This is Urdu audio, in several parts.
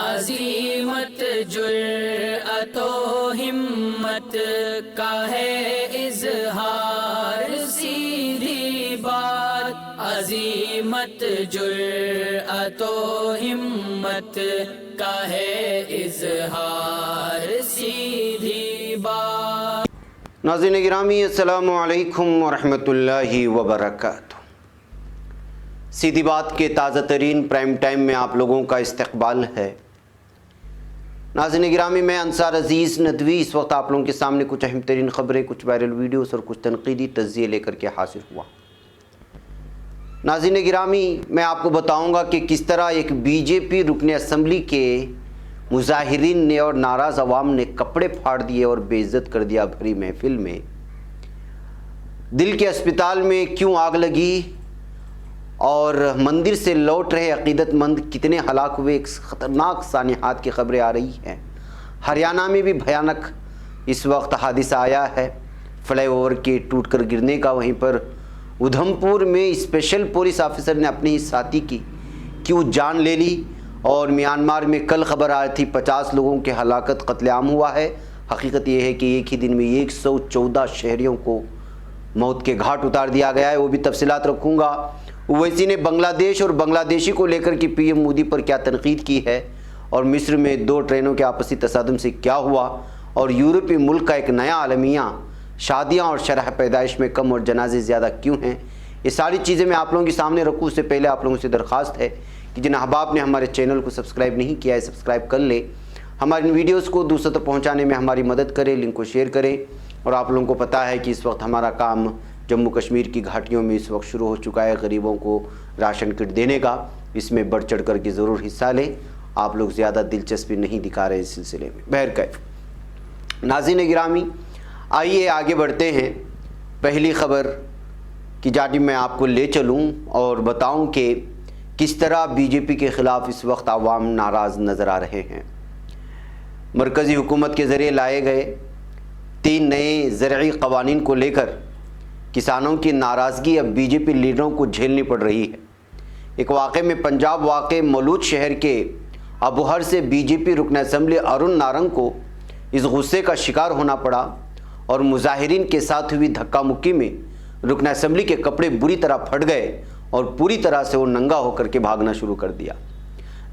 عظیمت جرأت و ہمت کا ہے اظہار، سیدھی بات عظیمت جرأت و ہمت کا ہے اظہار، سیدھی بات۔ ناظرین گرامی السلام علیکم ورحمۃ اللہ وبرکاتہ۔ سیدھی بات کے تازہ ترین پرائم ٹائم میں آپ لوگوں کا استقبال ہے۔ ناظرین گرامی، میں انصار عزیز ندوی اس وقت آپ لوگوں کے سامنے کچھ اہم ترین خبریں، کچھ وائرل ویڈیوز اور کچھ تنقیدی تجزیے لے کر کے حاضر ہوا۔ ناظرین گرامی، میں آپ کو بتاؤں گا کہ کس طرح ایک بی جے پی رکن اسمبلی کے مظاہرین نے اور ناراض عوام نے کپڑے پھاڑ دیے اور بے عزت کر دیا بھری محفل میں۔ دل کے اسپتال میں کیوں آگ لگی اور مندر سے لوٹ رہے عقیدت مند کتنے ہلاک ہوئے، ایک خطرناک سانحات کی خبریں آ رہی ہیں۔ ہریانہ میں بھی بھیانک اس وقت حادثہ آیا ہے، فلائی اوور کے ٹوٹ کر گرنے کا۔ وہیں پر ادھم پور میں اسپیشل پولیس آفیسر نے اپنے ہی ساتھی کی کیوں جان لے لی، اور میانمار میں کل خبر آئی تھی 50 لوگوں کے ہلاکت قتل عام ہوا ہے۔ حقیقت یہ ہے کہ ایک ہی دن میں 114 شہریوں کو موت کے گھاٹ اتار دیا گیا ہے، وہ بھی تفصیلات رکھوں گا۔ اویسی نے بنگلہ دیش اور بنگلہ دیشی کو لے کر کے پی ایم مودی پر کیا تنقید کی ہے، اور مصر میں 2 ٹرینوں کے آپسی تصادم سے کیا ہوا، اور یورپی ملک کا ایک نیا عالمیہ، شادیاں اور شرح پیدائش میں کم اور جنازے زیادہ کیوں ہیں، یہ ساری چیزیں میں آپ لوگوں کے سامنے رکھوں۔ اس سے پہلے آپ لوگوں سے درخواست ہے کہ جن احباب نے ہمارے چینل کو سبسکرائب نہیں کیا ہے سبسکرائب کر لیں، ہماری ان ویڈیوز کو دوسروں تک پہنچانے میں ہماری مدد کریں، لنک کو شیئر کریں۔ اور آپ لوگوں کو پتہ ہے کہ اس وقت ہمارا کام جموں کشمیر کی گھاٹیوں میں اس وقت شروع ہو چکا ہے، غریبوں کو راشن کٹ دینے کا۔ اس میں بڑھ چڑھ کر کے ضرور حصہ لیں، آپ لوگ زیادہ دلچسپی نہیں دکھا رہے اس سلسلے میں۔ بہرکیف ناظرین گرامی، آئیے آگے بڑھتے ہیں۔ پہلی خبر کی جانب میں آپ کو لے چلوں اور بتاؤں کہ کس طرح بی جے پی کے خلاف اس وقت عوام ناراض نظر آ رہے ہیں۔ مرکزی حکومت کے ذریعے لائے گئے 3 نئے زرعی قوانین کو لے کر کسانوں کی ناراضگی اب بی جے پی لیڈروں کو جھیلنی پڑ رہی ہے۔ ایک واقعے میں پنجاب واقع ملوچ شہر کے ابوہر سے بی جے پی رکن اسمبلی ارون نارنگ کو اس غصے کا شکار ہونا پڑا، اور مظاہرین کے ساتھ ہوئی دھکا مکی میں رکن اسمبلی کے کپڑے بری طرح پھٹ گئے اور پوری طرح سے وہ ننگا ہو کر کے بھاگنا شروع کر دیا۔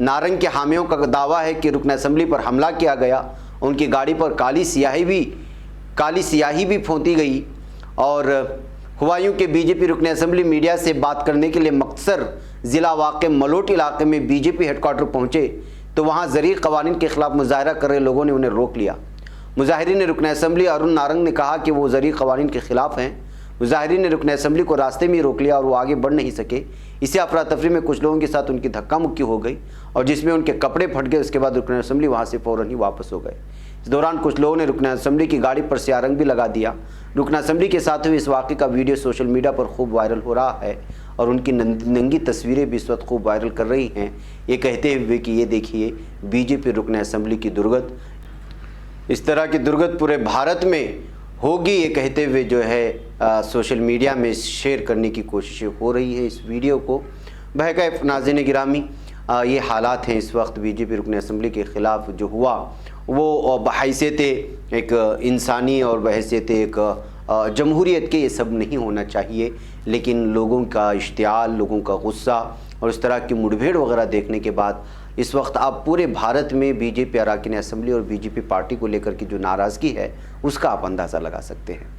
نارنگ کے حامیوں کا دعویٰ ہے کہ رکن اسمبلی پر حملہ کیا گیا، ان کی گاڑی پر کالی سیاہی بھی پھونتی گئی، اور ہوا یوں کہ بی جے پی رکن اسمبلی میڈیا سے بات کرنے کے لیے مقصر ضلع واقع ملوٹ علاقے میں B J P headquarter پہنچے تو وہاں زرعی قوانین کے خلاف مظاہرہ کر رہے لوگوں نے انہیں روک لیا۔ مظاہرین نے رکن اسمبلی ارون نارنگ نے کہا کہ وہ زرعی قوانین کے خلاف ہیں۔ مظاہرین نے رکن اسمبلی کو راستے میں ہی روک لیا اور وہ آگے بڑھ نہیں سکے۔ اسے افراتفری میں کچھ لوگوں کے ساتھ ان کی دھکا مکی ہو گئی، اور جس میں ان کے کپڑے پھٹ گئے۔ اس کے بعد رکن اسمبلی وہاں سے فوراً ہی واپس ہو گئے۔ اس دوران کچھ لوگوں نے رکن اسمبلی کی گاڑی پر سیاہ رنگ بھی لگا دیا۔ رکن اسمبلی کے ساتھ ہوئے اس واقعے کا ویڈیو سوشل میڈیا پر خوب وائرل ہو رہا ہے، اور ان کی ننگی تصویریں بھی اس وقت خوب وائرل کر رہی ہیں، یہ کہتے ہوئے کہ یہ دیکھیے بی جے پی رکن اسمبلی کی درگت۔ اس طرح کی درگت پورے بھارت میں ہوگی، یہ کہتے ہوئے جو ہے سوشل میڈیا میں شیئر کرنے کی کوششیں ہو رہی ہے اس ویڈیو کو۔ بہرکیف ناظرین گرامی، یہ حالات ہیں اس وقت بی جے پی رکن اسمبلی کے خلاف جو ہوا، وہ بحیثیت ایک انسانی اور بحیثیت ایک جمہوریت کے یہ سب نہیں ہونا چاہیے، لیکن لوگوں کا اشتعال، لوگوں کا غصہ اور اس طرح کی مڑ بھیڑ وغیرہ دیکھنے کے بعد اس وقت آپ پورے بھارت میں بی جے پی اراکین اسمبلی اور بی جے پی پارٹی کو لے کر کی جو ناراضگی ہے اس کا آپ اندازہ لگا سکتے ہیں۔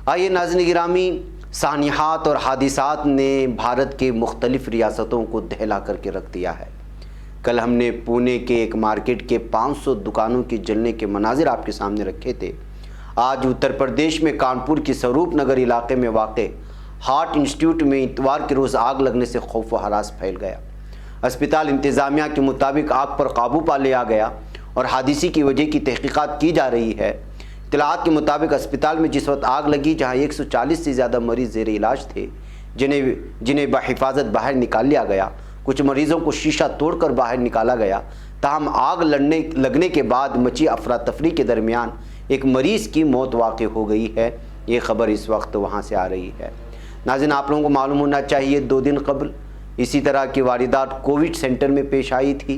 آئیے ناظرین گرامی، سانحات اور حادثات نے بھارت کے مختلف ریاستوں کو دہلا کر کے رکھ دیا ہے۔ کل ہم نے پونے کے ایک مارکیٹ کے 500 دکانوں کے جلنے کے مناظر آپ کے سامنے رکھے تھے۔ آج اتر پردیش میں کانپور کی سوروپ نگر علاقے میں واقع ہارٹ انسٹیٹیوٹ میں اتوار کے روز آگ لگنے سے خوف و ہراس پھیل گیا۔ اسپتال انتظامیہ کے مطابق آگ پر قابو پا لیا گیا اور حادثے کی وجہ کی تحقیقات کی جا رہی ہے۔ اطلاعات کے مطابق اسپتال میں جس وقت آگ لگی، جہاں 140 سے زیادہ مریض زیر علاج تھے، جنہیں بحفاظت باہر نکال لیا گیا۔ کچھ مریضوں کو شیشہ توڑ کر باہر نکالا گیا، تاہم آگ لگنے کے بعد مچی افراتفری کے درمیان ایک مریض کی موت واقع ہو گئی ہے۔ یہ خبر اس وقت وہاں سے آ رہی ہے۔ ناظرین، آپ لوگوں کو معلوم ہونا چاہیے 2 دن قبل اسی طرح کی واردات کووڈ سینٹر میں پیش آئی تھی،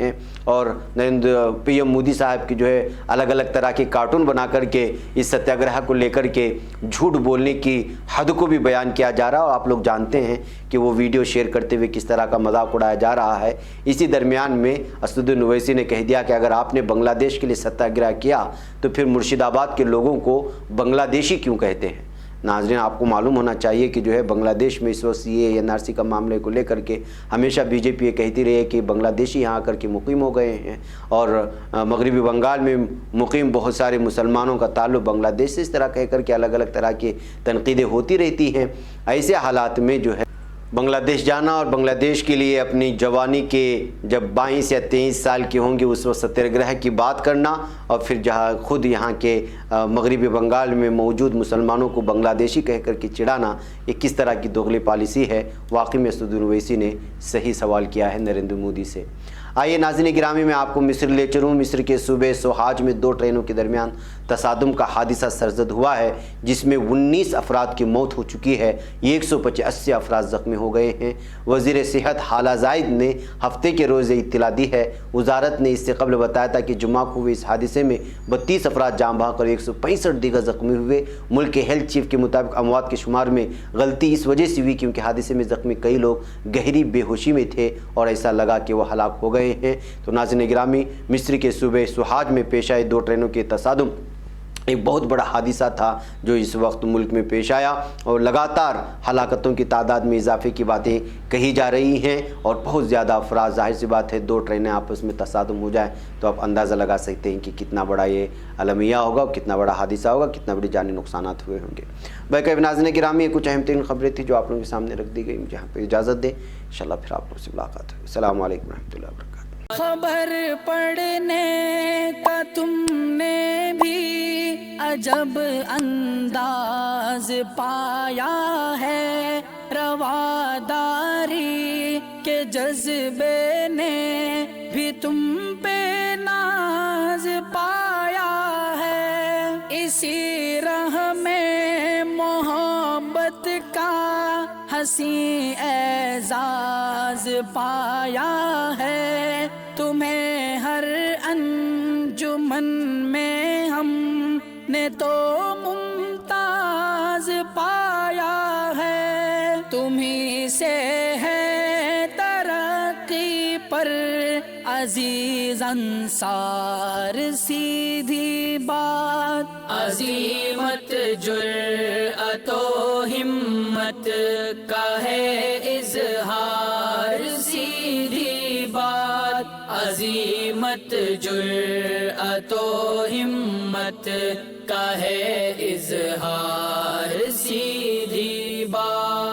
ہیں، اور پی ایم مودی صاحب کی جو ہے الگ الگ طرح کے کارٹون بنا کر کے اس ستیہ گرہ کو لے کر کے جھوٹ بولنے کی حد کو بھی بیان کیا جا رہا ہے، اور آپ لوگ جانتے ہیں کہ وہ ویڈیو شیئر کرتے ہوئے کس طرح کا مذاق اڑایا جا رہا ہے۔ اسی درمیان میں اسدالدین اویسی نے کہہ دیا کہ اگر آپ نے بنگلہ دیش کے لیے ستیہ گرہ کیا تو پھر مرشد آباد کے لوگوں کو بنگلہ دیشی کیوں کہتے ہیں؟ ناظرین، آپ کو معلوم ہونا چاہیے کہ جو ہے بنگلہ دیش میں اس وقت CAA کا معاملے کو لے کر کے ہمیشہ BJP یہ کہتی رہی ہے کہ بنگلہ دیشی یہاں آ کر کے مقیم ہو گئے ہیں، اور مغربی بنگال میں مقیم بہت سارے مسلمانوں کا تعلق بنگلہ دیش سے، اس طرح کہہ کر کے الگ الگ طرح کی تنقیدیں ہوتی رہتی ہیں۔ ایسے حالات میں جو ہے بنگلہ دیش جانا اور بنگلہ دیش کے لیے اپنی جوانی کے جب 22 یا 23 سال کے ہوں گے اس وقت ستیہ گرہ کی بات کرنا، اور پھر جہاں خود یہاں کے مغربی بنگال میں موجود مسلمانوں کو بنگلہ دیشی کہہ کر کے چڑھانا، یہ کس طرح کی دوغلی پالیسی ہے؟ واقعی میں اسدالدین اویسی نے صحیح سوال کیا ہے نریندر مودی سے۔ آئیے ناظرین گرامی، میں آپ کو مصر لے چلوں۔ مصر کے صوبے سوہاج میں 2 ٹرینوں کے درمیان تصادم کا حادثہ سرزد ہوا ہے، جس میں 19 افراد کی موت ہو چکی ہے، 185 افراد زخمی ہو گئے ہیں۔ وزیر صحت حالہ زائد نے ہفتے کے روز اطلاع دی ہے۔ وزارت نے اس سے قبل بتایا تھا کہ جمعہ کو ہوئے اس حادثے میں 32 افراد جاں بحق اور 165 دیگر زخمی ہوئے۔ ملک کے ہیلتھ چیف کے مطابق اموات کے شمار میں غلطی اس وجہ سے ہوئی کیونکہ حادثے میں زخمی کئی لوگ گہری بے ہوشی میں تھے اور ایسا لگا کہ وہ ہلاک ہو گئے ہیں۔ تو ناظرین گرامی، مصر کے صوبے سوہاج میں پیش آئے 2 ٹرینوں کے تصادم ایک بہت بڑا حادثہ تھا جو اس وقت ملک میں پیش آیا، اور لگاتار ہلاکتوں کی تعداد میں اضافے کی باتیں کہی جا رہی ہیں، اور بہت زیادہ افراد، ظاہر سی بات ہے 2 ٹرینیں آپس میں تصادم ہو جائیں تو آپ اندازہ لگا سکتے ہیں کہ کتنا بڑا یہ المیہ ہوگا، کتنا بڑا حادثہ ہوگا، کتنا بڑی جانی نقصانات ہوئے ہوں گے۔ باقی ناظرین گرامی، یہ کچھ اہم ترین خبریں تھیں جو آپ لوگوں کے سامنے رکھ دی گئی۔ مجھے یہاں پہ اجازت دیں، انشاءاللہ پھر آپ لوگوں سے ملاقات ہوگی۔ السلام علیکم ورحمۃ اللہ وبرکاتہ۔ خبر پڑھنے کا تم نے بھی عجب انداز پایا ہے، رواداری کے جذبے نے بھی تم پہ ناز پایا ہے، اسی راہ میں محبت کا حسین اعزاز پایا ہے، تمہیں ہر انجمن میں ہم نے تو ممتاز پایا ہے، تمہیں سے ہے ترقی پر عزیز انصار، سیدھی بات عظیمت جرأت و ہمت کا ہے اظہار، سیدھی بات عظیمت جرأت و ہمت کا ہے اظہار،